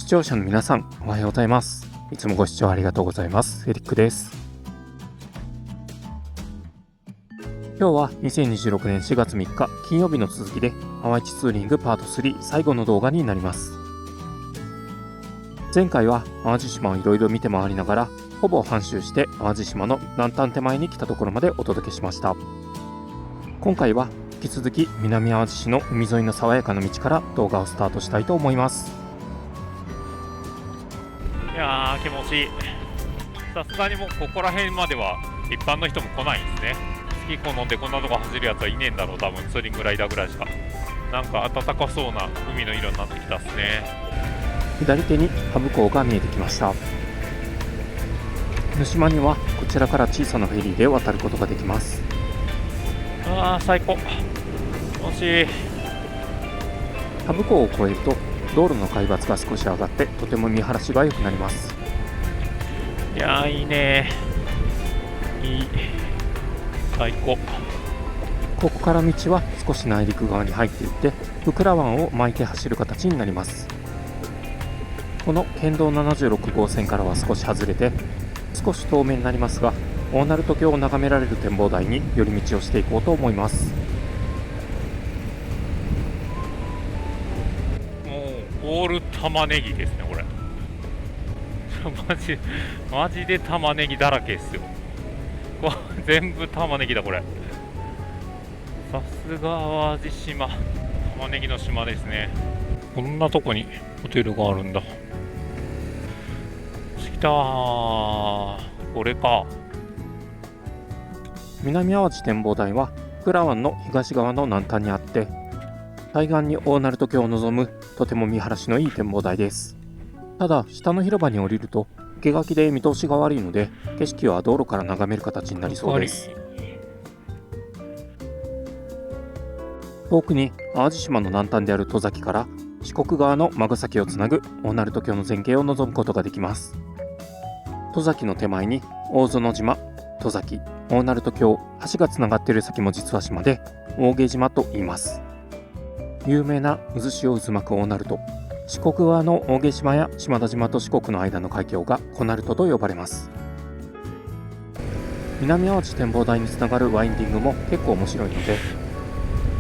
視聴者の皆さん、おはようございます。いつもご視聴ありがとうございます。エリックです。今日は2026年4月3日金曜日の続きで、ハワイツーリングパート3最後の動画になります。前回は淡路島をいろいろ見て回りながら、ほぼ半周して淡路島の南端手前に来たところまでお届けしました。今回は引き続き南淡路市の海沿いの爽やかな道から動画をスタートしたいと思います。いやー気持ちいい。さすがにもうここら辺までは一般の人も来ないんですね。好き好んでこんなとこ走るやつはいねえんだろう。多分ツーリングライダーぐらいしか。なんか暖かそうな海の色になってきたっすね。左手にハブ港が見えてきました。沼島にはこちらから小さなフェリーで渡ることができます。あー最高。気持ちいい。ハブ港を越えると道路の海抜が少し上がってとても見晴らしが良くなります。いやーいいねー、いい、最高。ここから道は少し内陸側に入っていって福良湾を巻いて走る形になります。この県道76号線からは少し外れて少し遠目になりますが、大鳴門橋を眺められる展望台に寄り道をしていこうと思います。オール玉ねぎですねこれ。マジで玉ねぎだらけですよ。これ全部玉ねぎだこれ。さすが淡路島、玉ねぎの島ですね。こんなとこにホテルがあるんだ。来たー、これか。南淡路展望台は福良湾の東側の南端にあって、対岸に大鳴門橋を望むとても見晴らしのいい展望台です。ただ下の広場に降りると生垣で見通しが悪いので、景色は道路から眺める形になりそうです。遠くに淡路島の南端である戸崎から四国側の間崎をつなぐ大鳴門橋の全景を望むことができます。戸崎の手前に大園島、戸崎、大鳴門橋、橋がつながっている先も実は島で大毛島と言います。有名な渦潮渦巻く大鳴門、四国側の大毛島や島田島と四国の間の海峡が小鳴門と呼ばれます。南淡路展望台につながるワインディングも結構面白いので、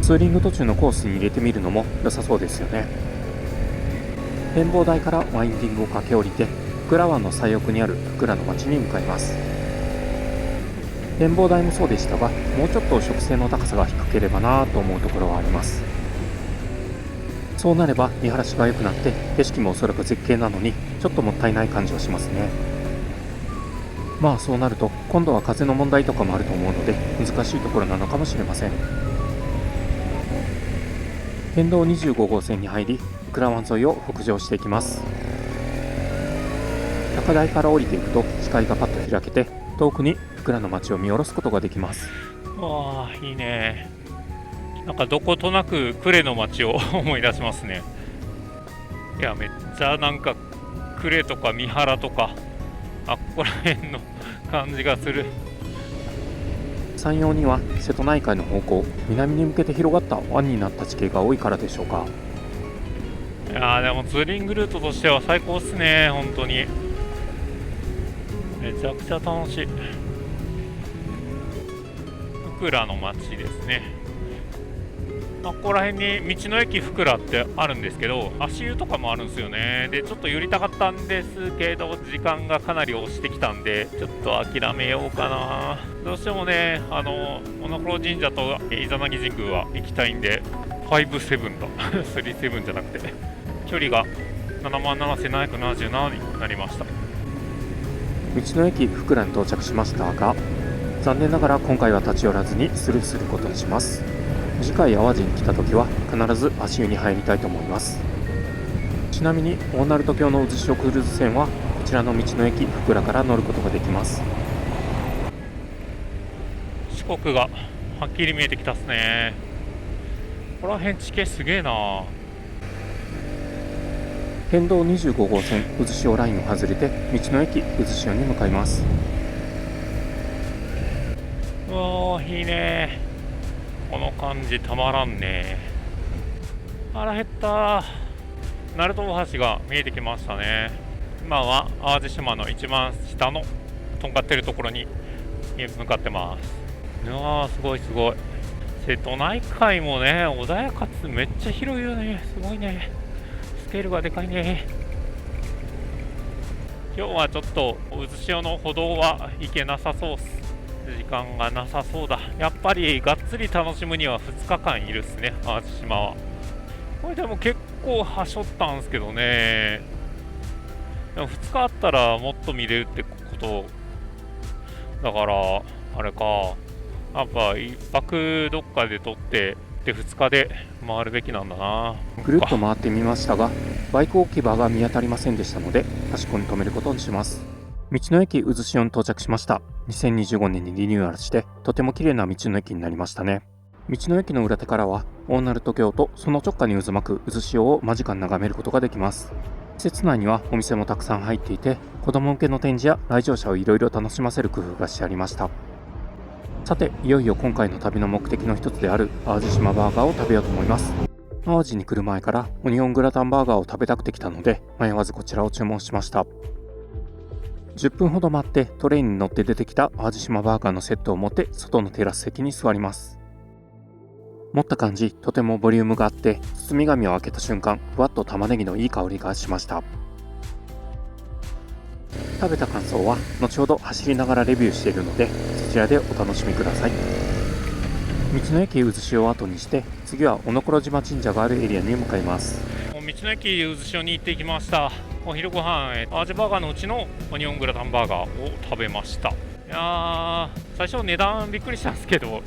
ツーリング途中のコースに入れてみるのも良さそうですよね。展望台からワインディングを駆け下りて福良湾の最奥にある福良の町に向かいます。展望台もそうでしたが、もうちょっと植生の高さが低ければなぁと思うところはあります。そうなれば見晴らしが良くなって景色もおそらく絶景なのにちょっともったいない感じはしますね。まあそうなると今度は風の問題とかもあると思うので難しいところなのかもしれません。県道25号線に入り福良湾沿いを北上していきます。高台から降りていくと視界がパッと開けて遠くに福良の町を見下ろすことができます。わあいいね。なんかどことなく呉の町を思い出しますね。いやめっちゃなんか呉とか三原とかここら辺の感じがする。山陽には瀬戸内海の方向、南に向けて広がった湾になった地形が多いからでしょうか。いやでもツーリングルートとしては最高っすね。本当にめちゃくちゃ楽しい。福良の町ですね。ここら辺に道の駅福良ってあるんですけど、足湯とかもあるんですよね。でちょっと寄りたかったんですけど時間がかなり押してきたんでちょっと諦めようかな。どうしてもね小野黒神社とイザナギ神宮は行きたいんで57だ37じゃなくて距離が77,777になりました。道の駅福良に到着しましたが、残念ながら今回は立ち寄らずにスルーすることにします。次回淡路に来た時は必ず足湯に入りたいと思います。ちなみに大鳴門橋の渦潮クルーズ船はこちらの道の駅福良から乗ることができます。四国がはっきり見えてきたっすね。ここら辺地形すげえな。県道25号線渦潮ラインを外れて道の駅渦潮に向かいます。うわーいいね。この感じたまらんね。腹減った。鳴門大橋が見えてきましたね。今は淡路島の一番下のとんがってるところに向かってます。うわー、すごいすごい。瀬戸内海もね、穏やかつめっちゃ広いよね。すごいね。スケールがでかいね。今日はちょっと渦潮の歩道は行けなさそうっす。時間がなさそうだ。やっぱりがっつり楽しむには2日間いるっすね、淡路島は。これでも結構はしょったんすけどね。でも2日あったらもっと見れるってことだから、あれか、やっぱ1泊どっかで取ってで2日で回るべきなんだな。ぐるっと回ってみましたが、バイク置き場が見当たりませんでしたので、端っこに止めることにします。道の駅渦潮に到着しました。2025年にリニューアルして、とても綺麗な道の駅になりましたね。道の駅の裏手からは、大鳴門橋とその直下に渦巻く渦潮を間近に眺めることができます。施設内にはお店もたくさん入っていて、子供向けの展示や来場者をいろいろ楽しませる工夫がしてありました。さて、いよいよ今回の旅の目的の一つである淡路島バーガーを食べようと思います。淡路に来る前からオニオングラタンバーガーを食べたくて来たので、迷わずこちらを注文しました。10分ほど待ってトレインに乗って出てきた淡路島バーガーのセットを持って外のテラス席に座ります。持った感じ、とてもボリュームがあって、包み紙を開けた瞬間、ふわっと玉ねぎのいい香りがしました。食べた感想は後ほど走りながらレビューしているので、そちらでお楽しみください。道の駅渦潮を後にして、次は小野黒島神社があるエリアに向かいます。道の駅渦潮に行ってきました。お昼ご飯、淡路バーガーのうちのオニオングラタンバーガーを食べました。いやー、最初値段びっくりしたんですけど、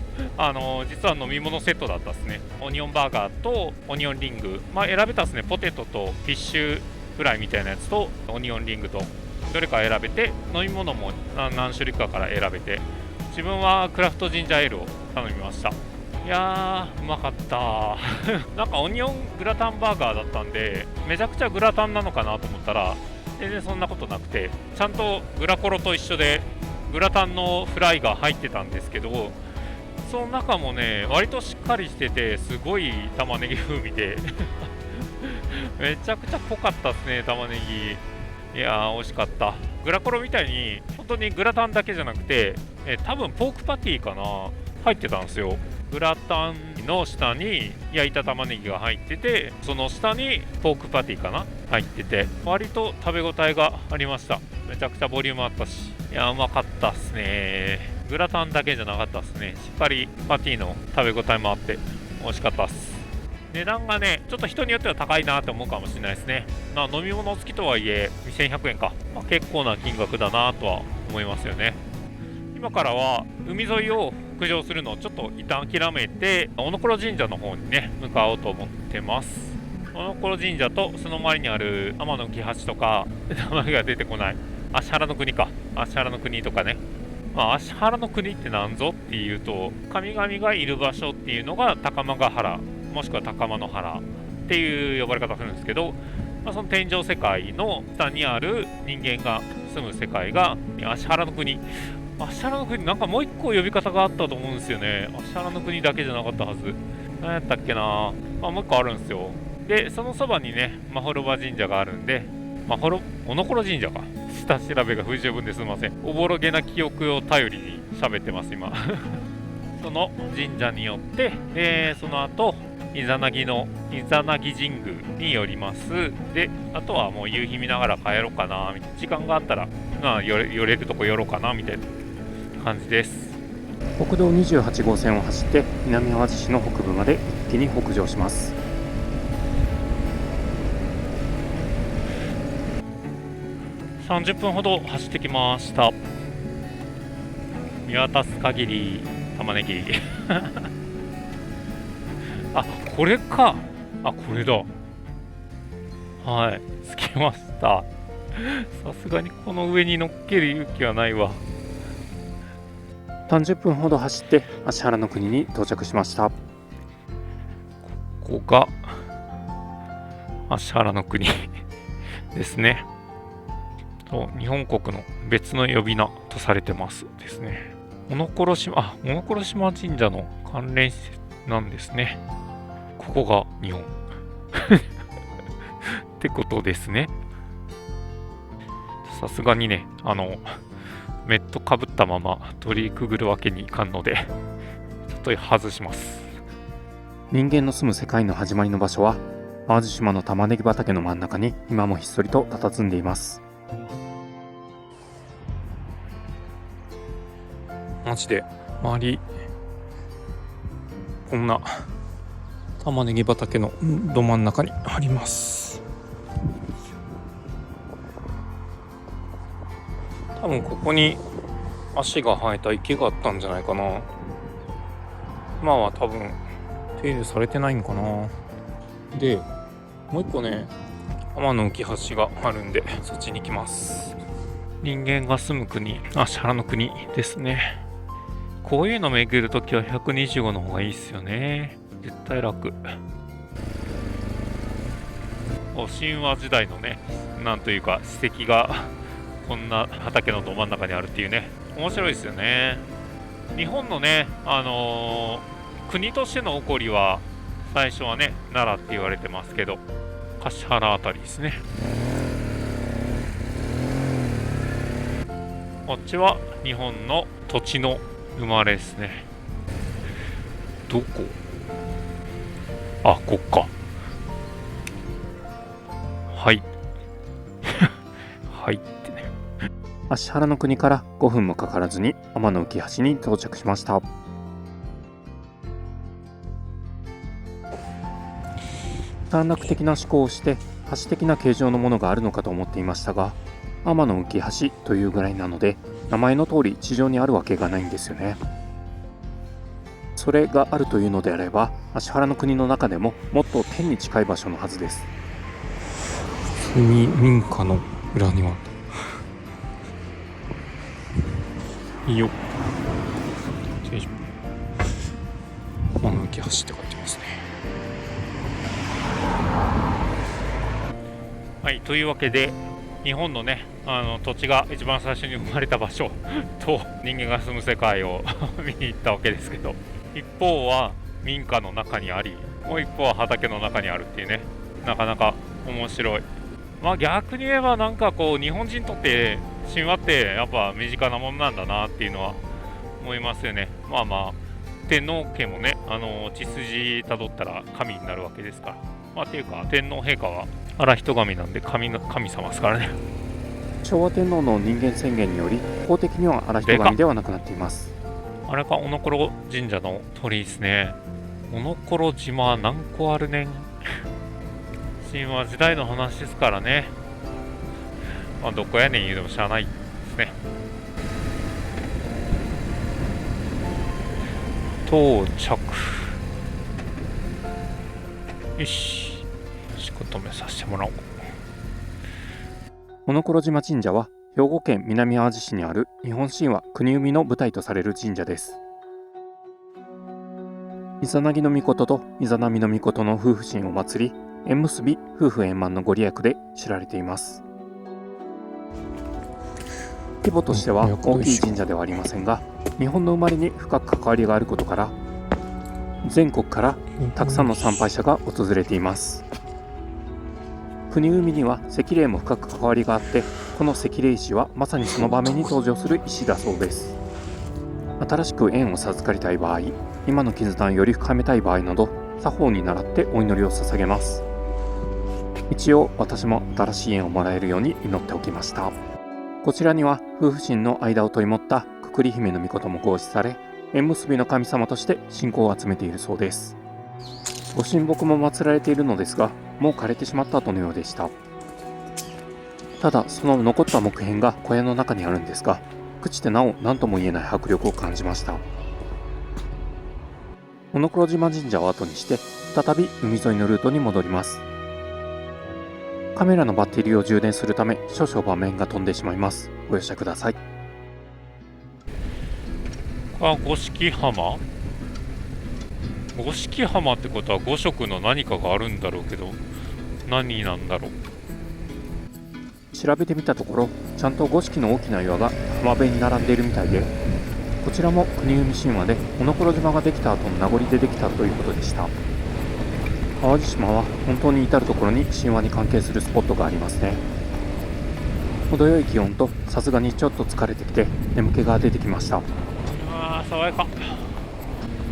実は飲み物セットだったですね。オニオンバーガーとオニオンリング、選べたですね。ポテトとフィッシュフライみたいなやつとオニオンリングとどれか選べて、飲み物も何種類かから選べて、自分はクラフトジンジャーエールを頼みました。いやー、うまかったなんかオニオングラタンバーガーだったんで、めちゃくちゃグラタンなのかなと思ったら、全然そんなことなくて、ちゃんとグラコロと一緒でグラタンのフライが入ってたんですけど、その中もね、割としっかりしてて、すごい玉ねぎ風味でめちゃくちゃ濃かったですね、玉ねぎ。いやー、美味しかった。グラコロみたいに本当にグラタンだけじゃなくて、多分ポークパティかな、入ってたんですよ。グラタンの下に焼いた玉ねぎが入ってて、その下にポークパティかな、入ってて、割と食べ応えがありました。めちゃくちゃボリュームあったし、いや、うまかったっすね。グラタンだけじゃなかったっすね。しっかりパティの食べ応えもあって美味しかったっす。値段がね、ちょっと人によっては高いなって思うかもしれないですね。飲み物付きとはいえ2100円か、結構な金額だなとは思いますよね。今からは海沿いを北上するのをちょっと一旦諦めて、小野黒神社の方にね向かおうと思ってます。小野黒神社とその周りにある天の木橋とか、名前が出てこない芦原の国か、芦原の国とかね。芦原の国って何ぞっていうと、神々がいる場所っていうのが高間ヶ原、もしくは高間の原っていう呼ばれ方するんですけど、その天上世界の下にある人間が住む世界が芦原の国。芦原の国、なんかもう一個呼び方があったと思うんですよね。芦原の国だけじゃなかったはず。何やったっけな。もう一個あるんですよ。で、そのそばにね、まほろば神社があるんで、小野黒神社か。下調べが不十分ですいません。おぼろげな記憶を頼りに喋ってます今その神社によって、その後イザナギ神宮に寄ります。で、あとはもう夕日見ながら帰ろうかなみたいな、時間があったら寄れるとこ寄ろうかなみたいな感じです。国道28号線を走って南淡路市の北部まで一気に北上します。30分ほど走ってきました。見渡す限り玉ねぎあ、これか。これだ。はい、着きました。さすがにこの上に乗っける勇気はないわ。30分ほど走って芦原の国に到着しました。ここが芦原の国ですね。日本国の別の呼び名とされてますですね。小野黒島神社の関連施設なんですね。ここが日本ってことですね。さすがにね、メットかぶったまま取りくぐるわけにいかんので、ちょっと外します。人間の住む世界の始まりの場所は淡路島の玉ねぎ畑の真ん中に今もひっそりと佇んでいます。マジで周りこんな玉ねぎ畑のど真ん中にあります。多分ここに足が生えた池があったんじゃないかな。今は多分手入れされてないんかな。でもう一個ね、天の浮橋があるんでそっちに行きます。人間が住む国、芦原の国ですね。こういうの巡るときは125の方がいいっすよね。絶対楽。神話時代のね、なんというか史跡がこんな畑のど真ん中にあるっていうね、面白いですよね。日本のね、国としての起こりは最初はね奈良って言われてますけど、橿原あたりですね。こっちは日本の土地の生まれですね。どこ？あ、こっか。はいはいってね。芦原の国から5分もかからずに天の浮橋に到着しました。短絡的な思考をして橋的な形状のものがあるのかと思っていましたが、天の浮橋というぐらいなので名前の通り地上にあるわけがないんですよね。それがあるというのであれば芦原の国の中でももっと天に近い場所のはずです。普通に民家の裏庭いいよ。天の浮橋って書いてますね。はい、というわけで日本のね、土地が一番最初に生まれた場所と人間が住む世界を見に行ったわけですけど、一方は民家の中にあり、もう一方は畑の中にあるっていうね、なかなか面白い。まあ逆に言えばなんかこう日本人にとって神話ってやっぱ身近なものなんだなっていうのは思いますよね。まあまあ天皇家もね、血筋たどったら神になるわけですから。まあっていうか天皇陛下は荒人神なんで神様ですからね。昭和天皇の人間宣言により法的には荒人神ではなくなっています。あれか、おのころ神社の鳥居ですね。おのころ島何個あるねん神話時代の話ですからね。まあどこやねん言うでもしゃあないですね。到着。よし、仕事止めさせてもらおう。おのころ島神社は兵庫県南あわじ市にある日本神話国生みの舞台とされる神社です。イザナギの命とイザナミの命の夫婦神を祭り、縁結び夫婦円満のご利益で知られています。規模としては大きい神社ではありませんが、日本の生まれに深く関わりがあることから全国からたくさんの参拝者が訪れています。国生みには石霊も深く関わりがあって、この石霊石はまさにその場面に登場する石だそうです。新しく縁を授かりたい場合、今の絆をより深めたい場合など、作法に倣ってお祈りを捧げます。一応私も新しい縁をもらえるように祈っておきました。こちらには夫婦神の間を取り持ったくくり姫の命も合祀され、縁結びの神様として信仰を集めているそうです。ご神木も祀られているのですが、もう枯れてしまった後のようでした。ただその残った木片が小屋の中にあるんですが、朽ちてなお何とも言えない迫力を感じました。おのころ島神社を後にして再び海沿いのルートに戻ります。カメラのバッテリーを充電するため少々場面が飛んでしまいます。ご容赦ください。五色浜五色浜ってことは5色の何かがあるんだろうけど、何なんだろう。調べてみたところ、ちゃんと5色の大きな岩が浜辺に並んでいるみたいで、こちらも国生み神話でおのころ島ができた後の名残でできたということでした。淡路島は本当に至る所に神話に関係するスポットがありますね。程よい気温とさすがにちょっと疲れてきて眠気が出てきました。あー爽やか。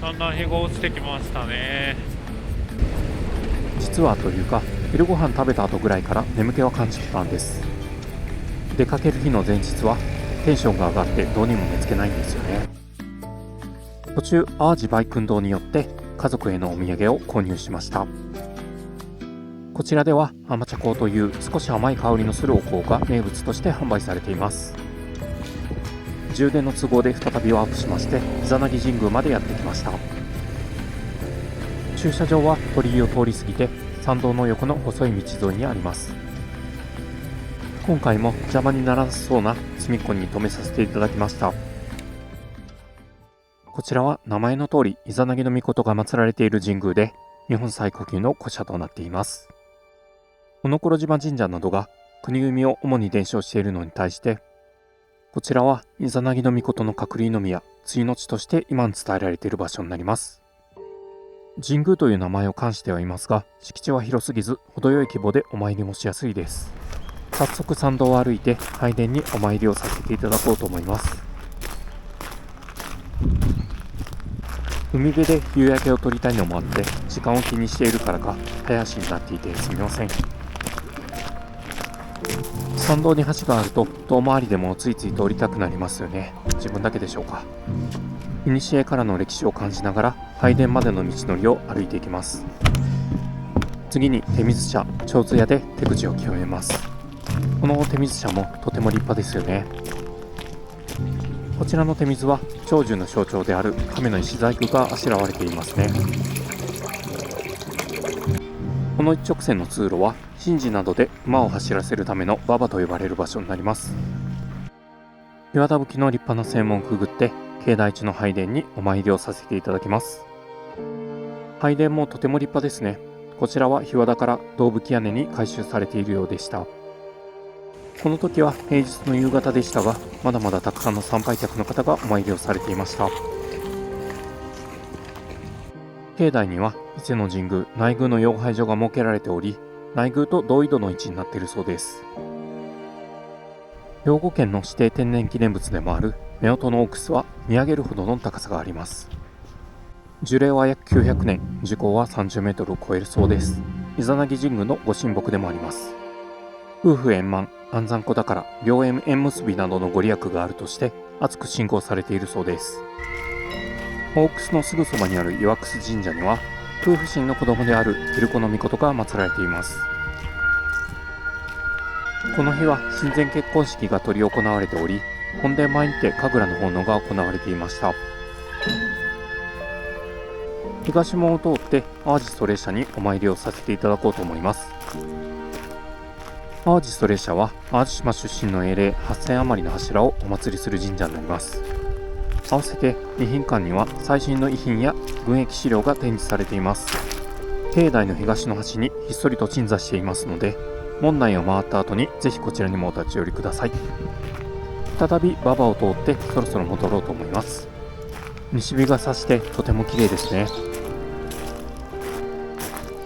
だんだん日が落ちてきましたね。実はというか昼ご飯食べた後ぐらいから眠気は感じてたんです。出かける日の前日はテンションが上がってどうにも寝つけないんですよね。途中淡路バイクン堂によって家族へのお土産を購入しました。こちらでは甘茶香という少し甘い香りのするお香が名物として販売されています。充電の都合で再びワープしましてイザナギ神宮までやってきました。駐車場は鳥居を通り過ぎて参道の横の細い道沿いにあります。今回も邪魔にならなそうな隅っこに止めさせていただきました。こちらは名前の通りイザナギの命が祀られている神宮で日本最古級の古社となっています。小野頃島神社などが国組を主に伝承しているのに対して、こちらはイザナギの命の隠れ宮、対の地として今に伝えられている場所になります。神宮という名前を冠してはいますが、敷地は広すぎず程よい規模でお参りもしやすいです。早速参道を歩いて拝殿にお参りをさせていただこうと思います。海辺で夕焼けを撮りたいのもあって時間を気にしているからか早足になっていてすみません。参道に橋があると遠回りでもついつい通りたくなりますよね。自分だけでしょうか。古からの歴史を感じながら拝殿までの道のりを歩いていきます。次に手水舎長津屋で手口を清めます。この手水舎もとても立派ですよね。こちらの手水は長寿の象徴である亀の石細工があしらわれていますね。この一直線の通路は神事などで馬を走らせるための馬場と呼ばれる場所になります。岩田吹きの立派な正門をくぐって境内地の拝殿にお参りをさせていただきます。拝殿もとても立派ですね。こちらは日和田から胴吹き屋根に改修されているようでした。この時は平日の夕方でしたが、まだまだたくさんの参拝客の方がお参りをされていました。境内には伊勢の神宮内宮の養拝所が設けられており、内宮と同緯度の位置になっているそうです。兵庫県の指定天然記念物でもある夫婦の大楠は見上げるほどの高さがあります。樹齢は約900年、樹高は30メートルを超えるそうです。イザナギ神宮のご神木でもあります。夫婦円満、安産子宝、良縁縁結びなどのご利益があるとして厚く信仰されているそうです。大楠のすぐそばにある岩楠神社には夫婦神の子供である照子の命が祀られています。この日は神前結婚式が執り行われており、本殿前にて神楽の奉納が行われていました。東門を通って淡路ストレー社にお参りをさせていただこうと思います。淡路ストレー社は淡路島出身の英霊8000余りの柱をお祭りする神社になります。合わせて遺品館には最新の遺品や軍役資料が展示されています。境内の東の端にひっそりと鎮座していますので、門内を回った後にぜひこちらにもお立ち寄りください。再び馬場を通ってそろそろ戻ろうと思います。西日が差してとても綺麗ですね。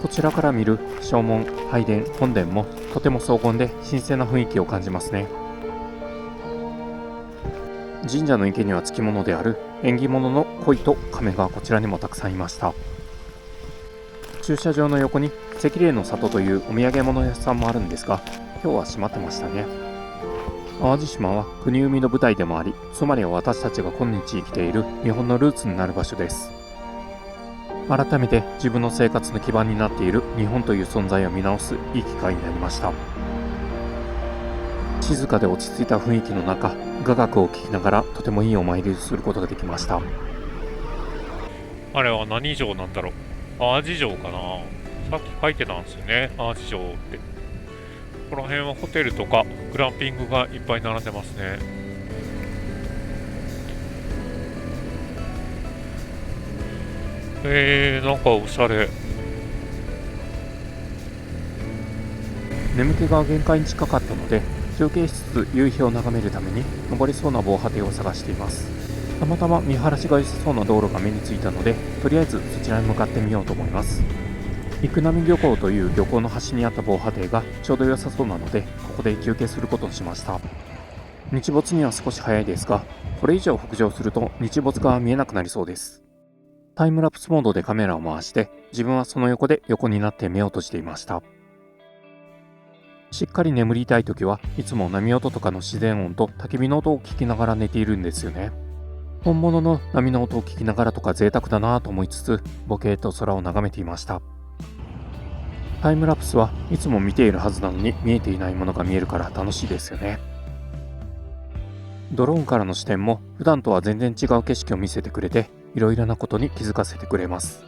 こちらから見る正門、拝殿、本殿もとても荘厳で神聖な雰囲気を感じますね。神社の池にはつきものである縁起物の鯉と亀がこちらにもたくさんいました。駐車場の横に赤霊の里というお土産物屋さんもあるんですが、今日は閉まってましたね。淡路島は国生みの舞台でもあり、つまりは私たちが今日生きている日本のルーツになる場所です。改めて自分の生活の基盤になっている日本という存在を見直すいい機会になりました。静かで落ち着いた雰囲気の中、雅楽を聴きながらとてもいいお参りをすることができました。あれは何城なんだろう。淡路城かな。さっき書いてたんですよね、淡路城って。この辺はホテルとかグランピングがいっぱい並んでますね。なんかおしゃれ。眠気が限界に近かったので、休憩しつつ夕日を眺めるために登れそうな防波堤を探しています。たまたま見晴らしが良さそうな道路が目についたので、とりあえずそちらに向かってみようと思います。生波漁港という漁港の端にあった防波堤がちょうど良さそうなので、ここで休憩することにしました。日没には少し早いですが、これ以上北上すると日没が見えなくなりそうです。タイムラプスモードでカメラを回して、自分はその横で横になって目を閉じていました。しっかり眠りたい時はいつも波音とかの自然音と焚き火の音を聞きながら寝ているんですよね。本物の波の音を聞きながらとか贅沢だなぁと思いつつ、ボケーと空を眺めていました。タイムラプスはいつも見ているはずなのに見えていないものが見えるから楽しいですよね。ドローンからの視点も普段とは全然違う景色を見せてくれて、いろいろなことに気づかせてくれます。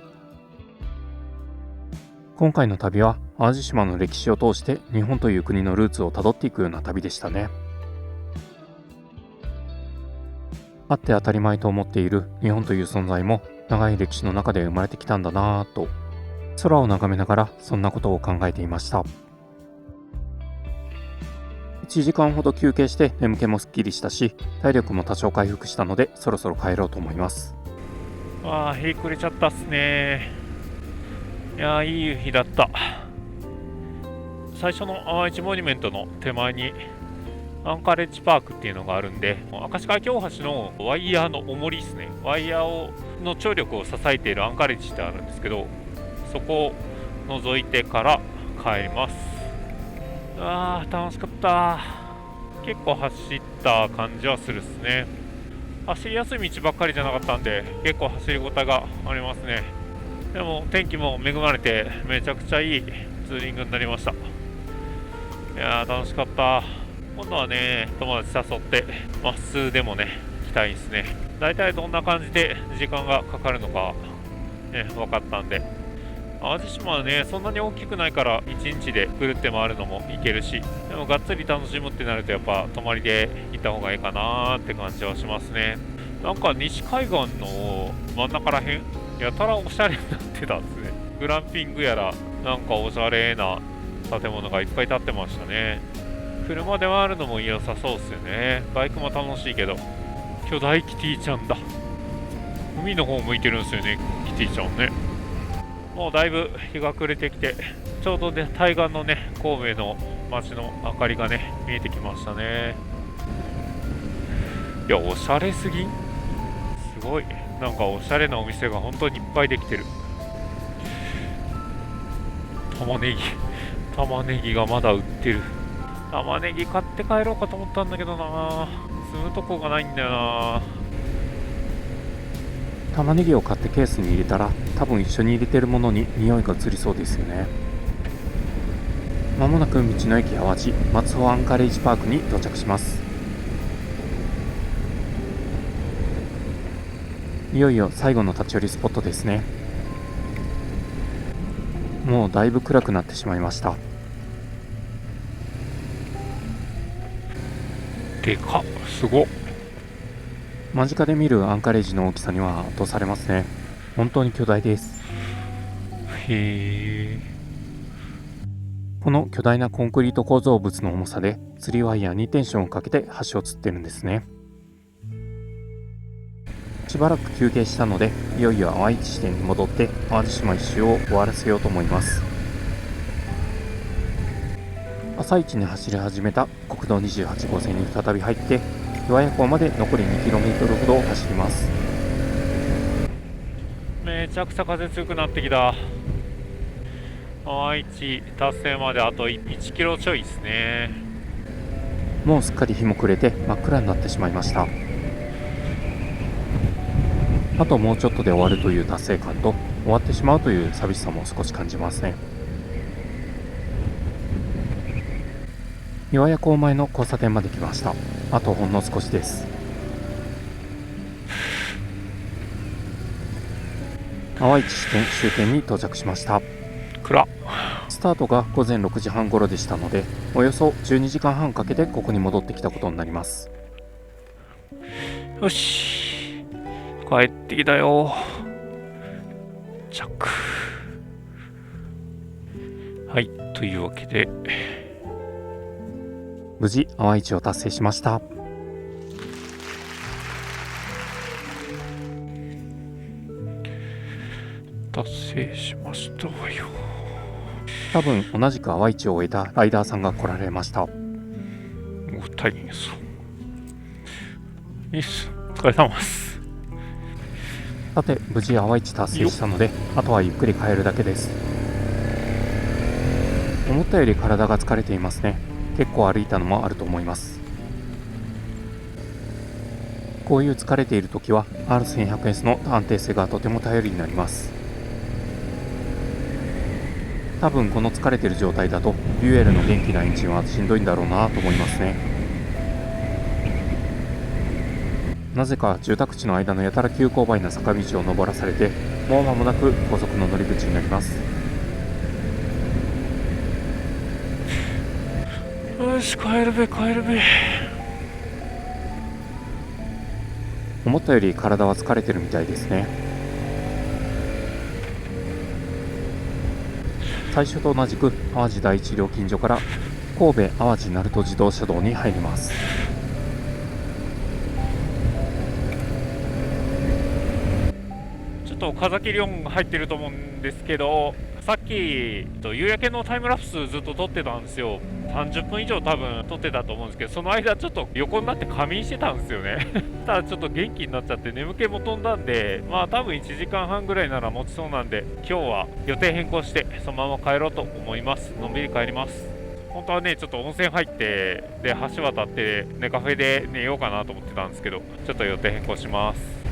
今回の旅は淡路島の歴史を通して日本という国のルーツをたどっていくような旅でしたね。あって当たり前と思っている日本という存在も長い歴史の中で生まれてきたんだなぁと、空を眺めながらそんなことを考えていました。1時間ほど休憩して眠気もすっきりしたし、体力も多少回復したのでそろそろ帰ろうと思います。日暮れちゃったっすね。いやー、いい日だった。最初の淡路モニュメントの手前にアンカレッジパークっていうのがあるんで、明石海峡大橋のワイヤーの重りですね、ワイヤーの張力を支えているアンカレッジってあるんですけど、そこを覗いてから帰ります。楽しかった。結構走った感じはするっすね。走りやすい道ばっかりじゃなかったんで、結構走りごたえがありますね。でも天気も恵まれてめちゃくちゃいいツーリングになりました。いやー、楽しかった。今度はね、友達誘ってまっすーでもね行きたいですね。だいたいどんな感じで時間がかかるのかね、分かったんで。淡路島はね、そんなに大きくないから1日でぐるって回るのもいけるし、でもがっつり楽しむってなるとやっぱ泊まりで行った方がいいかなーって感じはしますね。なんか西海岸の真ん中らへんやたらおしゃれになってたんですね。グランピングやらなんかおしゃれな建物がいっぱい建ってましたね。車で回るのも良さそうですよね。バイクも楽しいけど。巨大キティちゃんだ。海の方向いてるんですよね、キティちゃんね。もうだいぶ日が暮れてきて、ちょうどね、対岸のね、神戸の街の明かりがね、見えてきましたね。いや、おしゃれすぎん？すごい。なんかおしゃれなお店が本当にいっぱいできてる。玉ねぎがまだ売ってる。玉ねぎ買って帰ろうかと思ったんだけどな、住むとこがないんだよな。玉ねぎを買ってケースに入れたら、多分一緒に入れてるものに匂いが移りそうですよね。まもなく道の駅淡路松尾アンカレッジパークに到着します。いよいよ最後の立ち寄りスポットですね。もうだいぶ暗くなってしまいました。でかっ、すごっ。間近で見るアンカレッジの大きさには圧倒されますね。本当に巨大です。へー。この巨大なコンクリート構造物の重さで釣りワイヤーにテンションをかけて橋を釣ってるんですね。しばらく休憩したので、いよいよ淡路支店に戻って淡路島一周を終わらせようと思います。朝一に走り始めた国道28号線に再び入って、岩屋港まで残り 2km ほどを走ります。めちゃくちゃ風強くなってきた。淡路達成まであと1キロちょいですね。もうすっかり日も暮れて真っ暗になってしまいました。あともうちょっとで終わるという達成感と、終わってしまうという寂しさも少し感じますね。岩屋港前の交差点まで来ました。あとほんの少しです。淡路支店終点に到着しました。暗。スタートが午前6時半頃でしたので、およそ12時間半かけてここに戻ってきたことになります。よし、帰ってきたよ。着。はい、というわけで無事淡路を達成しました。達成しましたわよ。多分同じく淡市を終えたライダーさんが来られました。お大変です。よし、お疲れ様です。さて無事淡市達成したので、あとはゆっくり帰るだけです。思ったより体が疲れていますね。結構歩いたのもあると思います。こういう疲れている時は R1100S の安定性がとても頼りになります。多分この疲れている状態だとデュエルの元気なエンジンはしんどいんだろうなと思いますね。なぜか住宅地の間のやたら急勾配な坂道を登らされて、もう間もなく高速の乗り口になります。よし、帰るべ。思ったより体は疲れてるみたいですね。最初と同じく淡路第一料金所から神戸淡路鳴門自動車道に入ります。ちょっと岡崎リョンが入ってると思うんですけど、さっき夕焼けのタイムラプスずっと撮ってたんですよ。30分以上多分撮ってたと思うんですけど、その間ちょっと横になって仮眠してたんですよねただちょっと元気になっちゃって眠気も飛んだんで、まあ多分1時間半ぐらいなら持ちそうなんで、今日は予定変更してそのまま帰ろうと思います。のんびり帰ります。本当はね、ちょっと温泉入ってで橋渡ってね、カフェで寝ようかなと思ってたんですけど、ちょっと予定変更します。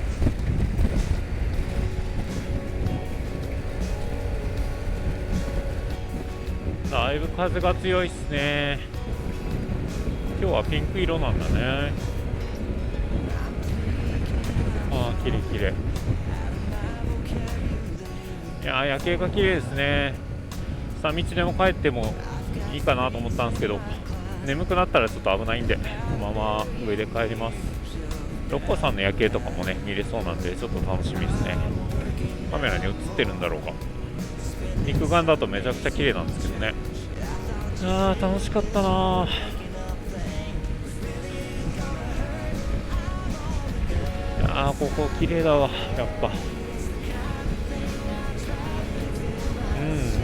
だいぶ風が強いっすね。今日はピンク色なんだね。ああ、綺麗綺麗。いやー、夜景が綺麗ですね。下道でも帰ってもいいかなと思ったんですけど、眠くなったらちょっと危ないんで、このまま上で帰ります。六甲山の夜景とかもね、見れそうなんで、ちょっと楽しみですね。カメラに映ってるんだろうか。肉眼だとめちゃくちゃ綺麗なんですけどね。あー、楽しかったな。ここ綺麗だわ、やっぱ。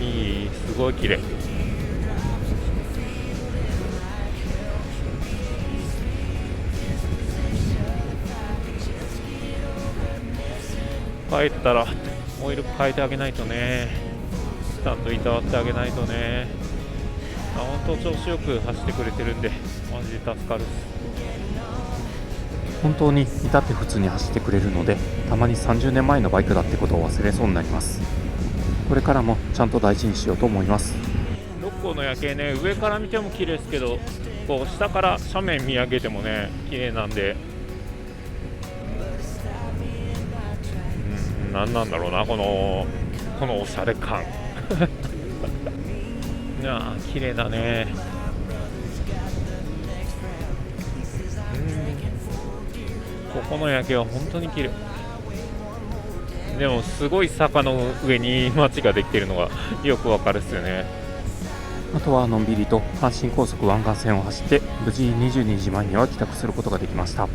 いい、すごい綺麗。帰ったらオイル変えてあげないとね。ちゃんといたわってあげないとね。本当調子よく走ってくれてるんで、マジで助かるっす。本当に至って普通に走ってくれるので、たまに30年前のバイクだってことを忘れそうになります。これからもちゃんと大事にしようと思います。六甲の夜景ね、上から見ても綺麗ですけど、こう下から斜面見上げてもね、綺麗なんで、何なんだろうな、このおしゃれ感いやー、綺麗だね。ここの夜景は本当に綺麗。でもすごい坂の上に街ができてるのがよくわかるっすよね。あとはのんびりと阪神高速湾岸線を走って無事22時前には帰宅することができました。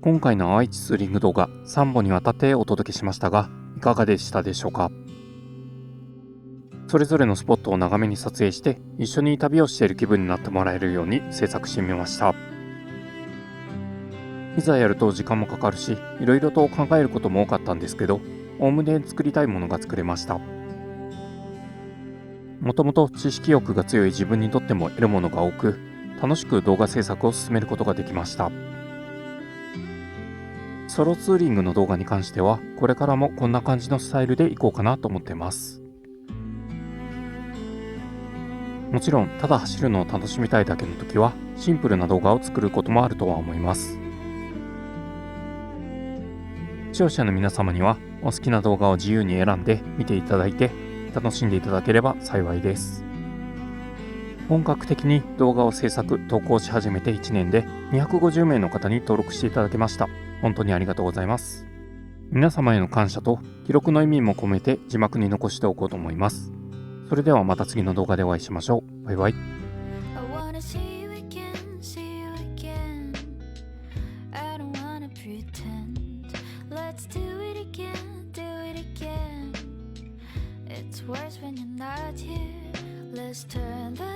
今回の淡市ツーリング動画3本にわたってお届けしましたが、いかがでしたでしょうか。それぞれのスポットを長めに撮影して一緒に旅をしている気分になってもらえるように制作してみました。いざやると時間もかかるし、いろいろと考えることも多かったんですけど、おおむね作りたいものが作れました。もともと知識欲が強い自分にとっても得るものが多く、楽しく動画制作を進めることができました。ソロツーリングの動画に関しては、これからもこんな感じのスタイルでいこうかなと思ってます。もちろん、ただ走るのを楽しみたいだけの時は、シンプルな動画を作ることもあるとは思います。視聴者の皆様には、お好きな動画を自由に選んで見ていただいて、楽しんでいただければ幸いです。本格的に動画を制作・投稿し始めて1年で250名の方に登録していただけました。本当にありがとうございます。皆様への感謝と記録の意味も込めて字幕に残しておこうと思います。それではまた次の動画でお会いしましょう。バイバイ。It's worse when you're not here. Let's turn the